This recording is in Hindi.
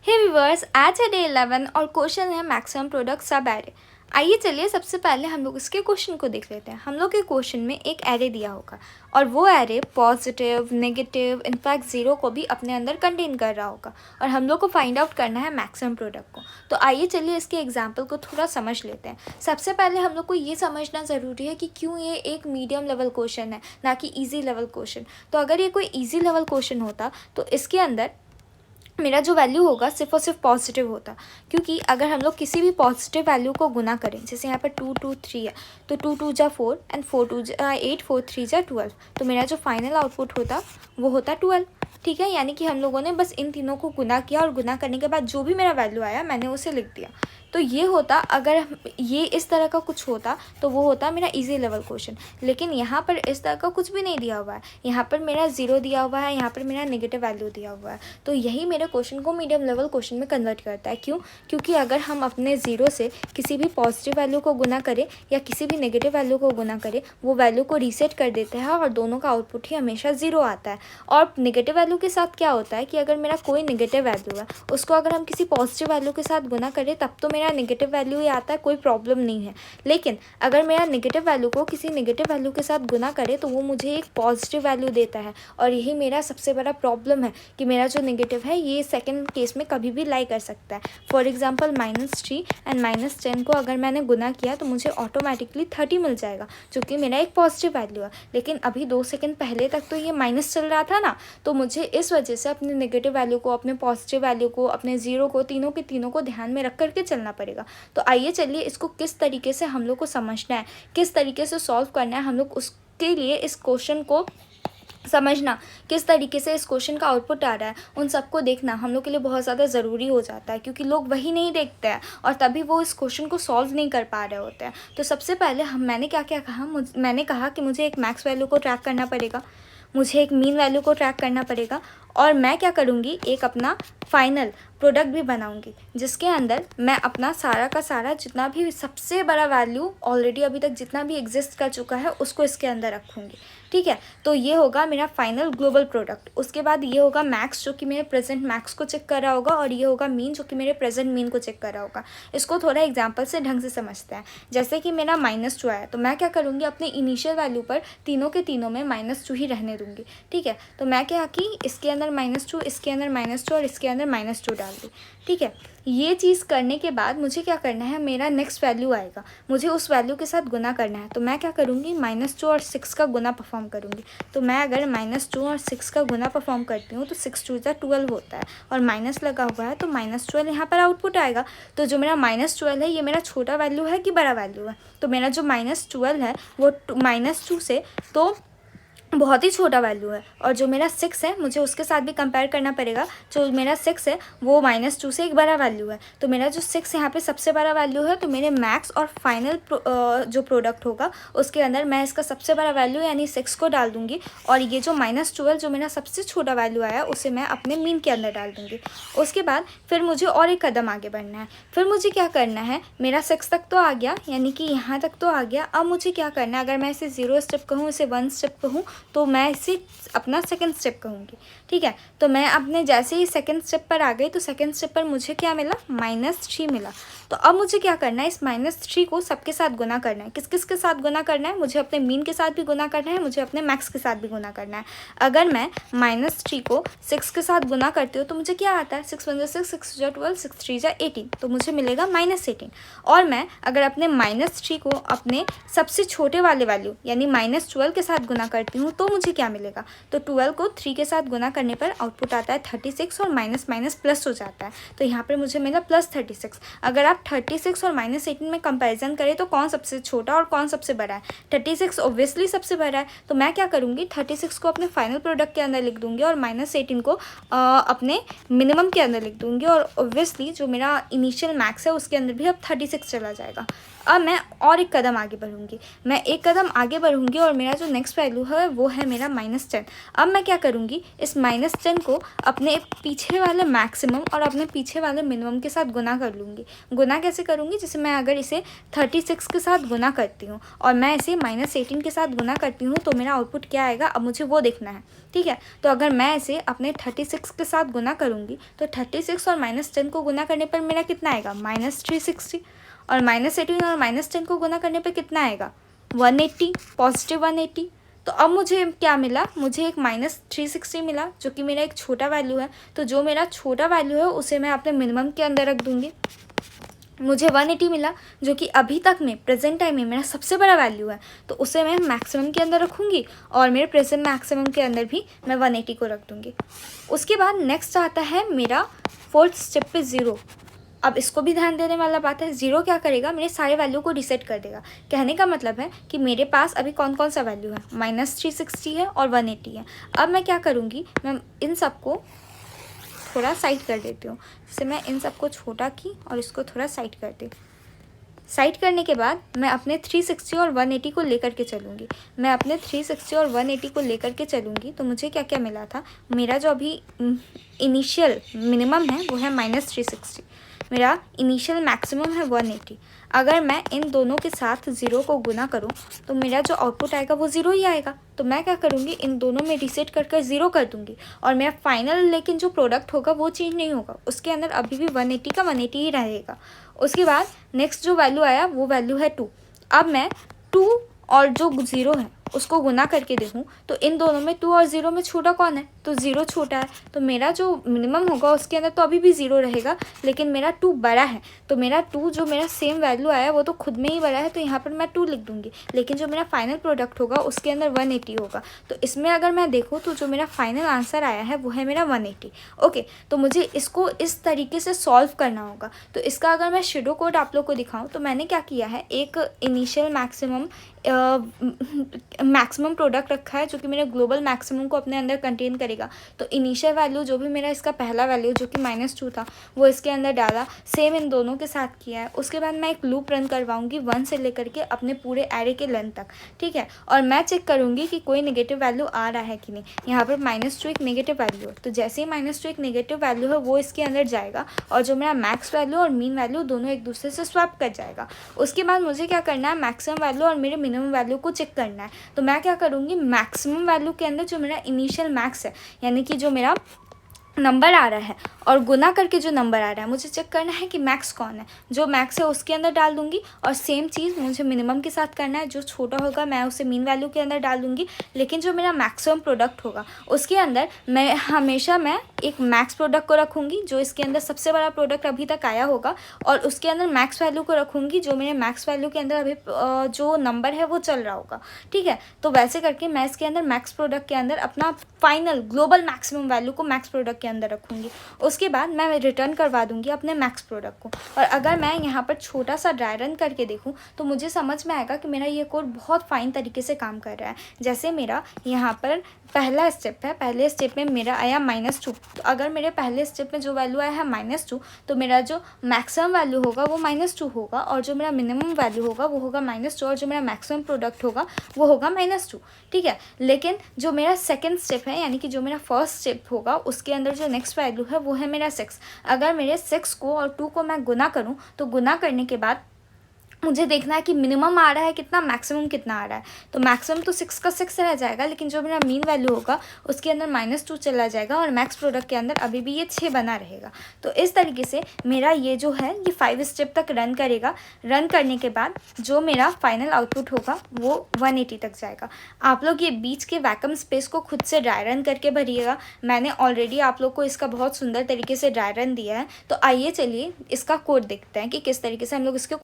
हे व्यूअर्स, आज है डे 11 और क्वेश्चन है मैक्सिमम प्रोडक्ट सब एरे। आइए चलिए सबसे पहले हम लोग इसके क्वेश्चन को देख लेते हैं। हम लोग के क्वेश्चन में एक एरे दिया होगा और वो array positive, negative, in fact zero को भी अपने अंदर कंटेन कर रहा होगा और हम लोग को फाइंड आउट करना है मैक्सिमम प्रोडक्ट को। तो आइए चलिए इसके एग्जाम्पल को थोड़ा समझ लेते हैं। सबसे पहले हम लोग को ये समझना ज़रूरी है कि क्यों ये एक मीडियम लेवल क्वेश्चन है, ना कि ईजी लेवल क्वेश्चन। तो अगर ये कोई ईजी लेवल क्वेश्चन होता तो इसके अंदर मेरा जो वैल्यू होगा सिर्फ और सिर्फ पॉजिटिव होता, क्योंकि अगर हम लोग किसी भी पॉजिटिव वैल्यू को गुना करें, जैसे यहाँ पर 2 2 3 है तो 2 2 जा 4 एंड 4 2 जा 8 4 3 जा 12, तो मेरा जो फाइनल आउटपुट होता वो होता 12। ठीक है, यानी कि हम लोगों ने बस इन तीनों को गुना किया और गुना करने के बाद जो भी मेरा वैल्यू आया मैंने उसे लिख दिया। तो ये होता, अगर ये इस तरह का कुछ होता तो वो होता मेरा इजी लेवल क्वेश्चन। लेकिन यहाँ पर इस तरह का कुछ भी नहीं दिया हुआ है, यहाँ पर मेरा ज़ीरो दिया हुआ है, यहाँ पर मेरा नेगेटिव वैल्यू दिया हुआ है। तो यही मेरे क्वेश्चन को मीडियम लेवल क्वेश्चन में कन्वर्ट करता है। क्यों? क्योंकि अगर हम अपने ज़ीरो से किसी भी पॉजिटिव वैल्यू को गुना करें या किसी भी नेगेटिव वैल्यू को गुना करें, वो वैल्यू को रीसेट कर देते हैं और दोनों का आउटपुट ही हमेशा ज़ीरो आता है। और नेगेटिव वैल्यू के साथ क्या होता है कि अगर मेरा कोई नेगेटिव वैल्यू है उसको अगर हम किसी पॉजिटिव वैल्यू के साथ गुना करें तब तो मेरा नेगेटिव वैल्यू ही आता है, कोई प्रॉब्लम नहीं है। लेकिन अगर मेरा नेगेटिव वैल्यू को किसी नेगेटिव वैल्यू के साथ गुना करे तो वो मुझे एक पॉजिटिव वैल्यू देता है। और यही मेरा सबसे बड़ा प्रॉब्लम है कि मेरा जो नेगेटिव है ये सेकंड केस में कभी भी लाई कर सकता है। फॉर एग्जांपल -3 एंड -10 को अगर मैंने गुना किया तो मुझे ऑटोमेटिकली 30 मिल जाएगा, जो कि मेरा एक पॉजिटिव वैल्यू है। लेकिन अभी 2 सेकेंड पहले तक तो ये माइनस चल रहा था ना, तो मुझे इस वजह से अपने नेगेटिव वैल्यू को, अपने पॉजिटिव वैल्यू को, अपने ज़ीरो को, तीनों के तीनों को ध्यान में रख करके चलना पड़ेगा। तो आइए चलिए इसको किस तरीके से हम लोग को समझना है, किस तरीके से सॉल्व करना है, हम लोग उसके लिए इस क्वेश्चन को समझना, किस तरीके से इस क्वेश्चन का आउटपुट आ रहा है, उन सबको देखना हम लोग के लिए बहुत ज़्यादा ज़रूरी हो जाता है, क्योंकि लोग वही नहीं देखते हैं और तभी वो इस क्वेश्चन को सॉल्व नहीं कर पा रहे होते हैं। तो सबसे पहले मैंने क्या क्या कहा, मैंने कहा कि मुझे एक मैक्स वैल्यू को ट्रैक करना पड़ेगा, मुझे एक मीन वैल्यू को ट्रैक करना पड़ेगा और मैं क्या करूँगी, एक अपना फाइनल प्रोडक्ट भी बनाऊंगी जिसके अंदर मैं अपना सारा का सारा जितना भी सबसे बड़ा वैल्यू ऑलरेडी अभी तक जितना भी एग्जिस्ट कर चुका है उसको इसके अंदर रखूँगी। ठीक है, तो ये होगा मेरा फाइनल ग्लोबल प्रोडक्ट। उसके बाद ये होगा मैक्स जो कि मेरे प्रेजेंट मैक्स को चेक कर रहा होगा और ये होगा मीन जो कि मेरे प्रेजेंट मीन को चेक कर रहा होगा। इसको थोड़ा एग्जाम्पल से ढंग से समझते हैं। जैसे कि मेरा -2 आया तो मैं क्या करूँगी, अपने इनिशियल वैल्यू पर तीनों के तीनों में -2 ही रहने दूँगी। ठीक है, तो मैं क्या कि इसके अंदर -2, इसके अंदर -2 और इसके अंदर -2 डाल दी। ठीक है, ये चीज़ करने के बाद मुझे क्या करना है, मेरा नेक्स्ट वैल्यू आएगा, मुझे उस वैल्यू के साथ गुना करना है। तो मैं क्या करूँगी, -2 और 6 का गुना परफॉर्म करूँगी। तो मैं अगर -2 और 6 का गुना परफॉर्म करती हूँ तो 6 2 जा 12 होता है और माइनस लगा हुआ है तो -12 यहाँ पर आउटपुट आएगा। तो जो मेरा -12 है ये मेरा छोटा वैल्यू है कि बड़ा वैल्यू है, तो मेरा जो -12 है वो -2 से तो बहुत ही छोटा वैल्यू है। और जो मेरा 6 है मुझे उसके साथ भी कंपेयर करना पड़ेगा, जो मेरा 6 है वो -2 से एक बड़ा वैल्यू है। तो मेरा जो 6 यहाँ पे सबसे बड़ा वैल्यू है, तो मेरे मैक्स और फाइनल जो प्रोडक्ट होगा उसके अंदर मैं इसका सबसे बड़ा वैल्यू यानी 6 को डाल दूँगी और ये जो -12 जो मेरा सबसे छोटा वैल्यू आया उसे मैं अपने मीन के अंदर डाल दूँगी। उसके बाद फिर मुझे और एक कदम आगे बढ़ना है। फिर मुझे क्या करना है, मेरा 6 तक तो आ गया, यानी कि यहाँ तक तो आ गया। अब मुझे क्या करना है, अगर मैं इसे 0 स्टेप कहूँ, इसे 1 स्टेप कहूँ, तो मैं इसे अपना सेकंड स्टेप कहूँगी। ठीक है, तो मैं अपने जैसे ही सेकंड स्टेप पर आ गई तो सेकंड स्टेप पर मुझे क्या मिला, -3 मिला। तो अब मुझे क्या करना है, इस -3 को सबके साथ गुना करना है। किस किस के साथ गुना करना है, मुझे अपने मीन के साथ भी गुना करना है, मुझे अपने मैक्स के साथ भी गुना करना है। अगर मैं -3 को 6 के साथ गुना करती हूँ तो मुझे क्या आता है, 6 1 6 6 12 6 3 18, तो मुझे मिलेगा -18। और मैं अगर अपने -3 को अपने सबसे छोटे वाले वैल्यू यानी -12 के साथ गुना करती हूँ तो मुझे क्या मिलेगा, तो 12 को 3 के साथ गुना करने पर आउटपुट आता है 36 और माइनस माइनस प्लस हो जाता है। तो यहाँ पर मुझे मिला +36। अगर आप 36 और -18 में कंपैरिजन करें तो कौन सबसे छोटा और कौन सबसे बड़ा है, 36 ऑब्वियसली सबसे बड़ा है। तो मैं क्या करूँगी, 36 को अपने फाइनल प्रोडक्ट के अंदर लिख दूँगी और -18 को अपने मिनिमम के अंदर लिख दूँगी और ऑब्वियसली जो मेरा इनिशियल मैक्स है उसके अंदर भी अब 36 चला जाएगा। अब मैं और एक कदम आगे बढ़ूँगी, मैं एक कदम आगे बढ़ूँगी और मेरा जो नेक्स्ट वैल्यू है वो है मेरा -10। अब मैं क्या करूँगी, इस -10 को अपने पीछे वाले मैक्सिमम और अपने पीछे वाले मिनिमम के साथ गुना कर लूँगी। गुना कैसे करूँगी, जैसे मैं अगर इसे 36 के साथ गुना करती हूँ और मैं इसे -18 के साथ गुना करती हूँ तो मेरा आउटपुट क्या आएगा, अब मुझे वो देखना है। ठीक है, तो अगर मैं इसे अपने 36 के साथ गुना करूँगी तो 36 और -10 को गुना करने पर मेरा कितना आएगा, -360, और -18 और -10 को गुना करने पर कितना आएगा, 180, पॉजिटिव 180। तो अब मुझे क्या मिला, मुझे एक -360 मिला जो कि मेरा एक छोटा वैल्यू है। तो जो मेरा छोटा वैल्यू है उसे मैं अपने मिनिमम के अंदर रख दूँगी। मुझे 180 मिला जो कि अभी तक में प्रेजेंट टाइम में मेरा सबसे बड़ा वैल्यू है, तो उसे मैं मैक्सिमम के अंदर रखूँगी और मेरे प्रेजेंट मैक्सिमम के अंदर भी मैं 180 को रख दूँगी। उसके बाद नेक्स्ट आता है मेरा 4th स्टेप पे 0। अब इसको भी ध्यान देने वाला बात है, 0 क्या करेगा, मेरे सारे वैल्यू को रीसेट कर देगा। कहने का मतलब है कि मेरे पास अभी कौन कौन सा वैल्यू है, -360 है और 180 है। अब मैं क्या करूँगी, मैं इन सबको थोड़ा साइड कर देती हूँ। जैसे मैं इन सबको छोटा की और इसको थोड़ा साइड कर दी। साइड करने के बाद मैं अपने 360 और 180 को लेकर के चलूँगी। मैं अपने 360 और 180 को लेकर के चलूँगी तो मुझे क्या क्या मिला था, मेरा जो अभी इनिशियल मिनिमम है वो है -360, मेरा इनिशियल मैक्सिमम है 180। अगर मैं इन दोनों के साथ 0 को गुना करूं तो मेरा जो आउटपुट आएगा वो 0 ही आएगा। तो मैं क्या करूंगी, इन दोनों में रीसेट कर 0 कर दूंगी और मेरा फाइनल लेकिन जो प्रोडक्ट होगा वो चेंज नहीं होगा, उसके अंदर अभी भी 180 का 180 ही रहेगा। उसके बाद नेक्स्ट जो वैल्यू आया वो वैल्यू है 2। अब मैं 2 और जो 0 है उसको गुना करके देखूँ तो इन दोनों में 2 और 0 में छोटा कौन है, तो 0 छोटा है। तो मेरा जो मिनिमम होगा उसके अंदर तो अभी भी 0 रहेगा, लेकिन मेरा 2 बड़ा है। तो मेरा 2 जो मेरा सेम वैल्यू आया वो तो खुद में ही बड़ा है, तो यहाँ पर मैं 2 लिख दूँगी, लेकिन जो मेरा फाइनल प्रोडक्ट होगा उसके अंदर 180 होगा। तो इसमें अगर मैं देखूँ तो जो मेरा फाइनल आंसर आया है वो है मेरा 180। ओके, तो मुझे इसको इस तरीके से सॉल्व करना होगा। तो इसका अगर मैं शेडो कोड आप लोग को दिखाऊँ तो मैंने क्या किया है, एक इनिशियल मैक्सिमम प्रोडक्ट रखा है जो कि मेरे ग्लोबल मैक्सिमम को अपने अंदर कंटेन करेगा। तो इनिशियल वैल्यू जो भी मेरा इसका पहला वैल्यू जो कि -2 था वो इसके अंदर डाला, सेम इन दोनों के साथ किया है। उसके बाद मैं एक लूप रन करवाऊंगी 1 से लेकर के अपने पूरे एरे के लेंथ तक। ठीक है, और मैं चेक करूंगी कि कोई नेगेटिव वैल्यू आ रहा है कि नहीं। यहाँ पर -2 एक नेगेटिव वैल्यू है, तो जैसे ही -2 एक नेगेटिव वैल्यू है वो इसके अंदर जाएगा और जो मेरा मैक्स वैल्यू और मीन वैल्यू दोनों एक दूसरे से स्वैप कर जाएगा। उसके बाद मुझे क्या करना है, मैक्सिमम वैल्यू और मेरे मिनिमम वैल्यू को चेक करना है। तो मैं क्या करूँगी, मैक्सिमम वैल्यू के अंदर जो मेरा इनिशियल मैक्स है, यानी कि जो मेरा नंबर आ रहा है और गुना करके जो नंबर आ रहा है, मुझे चेक करना है कि मैक्स कौन है। जो मैक्स है उसके अंदर डाल दूंगी और सेम चीज़ मुझे मिनिमम के साथ करना है। जो छोटा होगा मैं उसे मीन वैल्यू के अंदर डाल दूंगी, लेकिन जो मेरा मैक्सिमम प्रोडक्ट होगा उसके अंदर मैं हमेशा एक मैक्स प्रोडक्ट को रखूँगी जो इसके अंदर सबसे बड़ा प्रोडक्ट अभी तक आया होगा, और उसके अंदर मैक्स वैल्यू को रखूँगी जो मेरे मैक्स वैल्यू के अंदर अभी जो नंबर है वो चल रहा होगा। ठीक है, तो वैसे करके मैं इसके अंदर मैक्स प्रोडक्ट के अंदर अपना फाइनल ग्लोबल मैक्सिमम वैल्यू को मैक्स प्रोडक्ट के अंदर रखूँगी। उसके बाद मैं रिटर्न करवा दूँगी अपने मैक्स प्रोडक्ट को। और अगर मैं यहाँ पर छोटा सा ड्राई रन करके देखूँ तो मुझे समझ में आएगा कि मेरा ये कोड बहुत फाइन तरीके से काम कर रहा है। जैसे मेरा यहाँ पर पहला स्टेप है, पहले स्टेप में मेरा आया -2। तो अगर मेरे पहले स्टेप में जो वैल्यू आया है -2, तो मेरा जो मैक्सिमम वैल्यू होगा वो -2 होगा, और जो मेरा मिनिमम वैल्यू होगा वो होगा -2, और जो मेरा मैक्सिमम प्रोडक्ट होगा वो होगा -2। ठीक है, लेकिन जो मेरा सेकंड स्टेप है, यानी कि जो मेरा फर्स्ट स्टेप होगा, उसके अंदर जो नेक्स्ट वैल्यू है वो है मेरा 6। अगर मेरे 6 को और 2 को मैं गुना करूँ तो गुना करने के बाद मुझे देखना है कि मिनिमम आ रहा है कितना, मैक्सिमम कितना आ रहा है। तो मैक्सिमम तो 6 का 6 रह जाएगा, लेकिन जो मेरा मीन वैल्यू होगा उसके अंदर -2 चला जाएगा और मैक्स प्रोडक्ट के अंदर अभी भी ये 6 बना रहेगा। तो इस तरीके से मेरा ये जो है ये 5 स्टेप तक रन करेगा। रन करने के बाद जो मेरा फाइनल आउटपुट होगा वो 180 तक जाएगा। आप लोग ये बीच के वैक्यूम स्पेस को खुद से ड्राई रन करके भरिएगा। मैंने ऑलरेडी आप लोग को इसका बहुत सुंदर तरीके से ड्राई रन दिया है। तो आइए चलिए इसका कोड देखते हैं कि किस तरीके से हम लोग इसके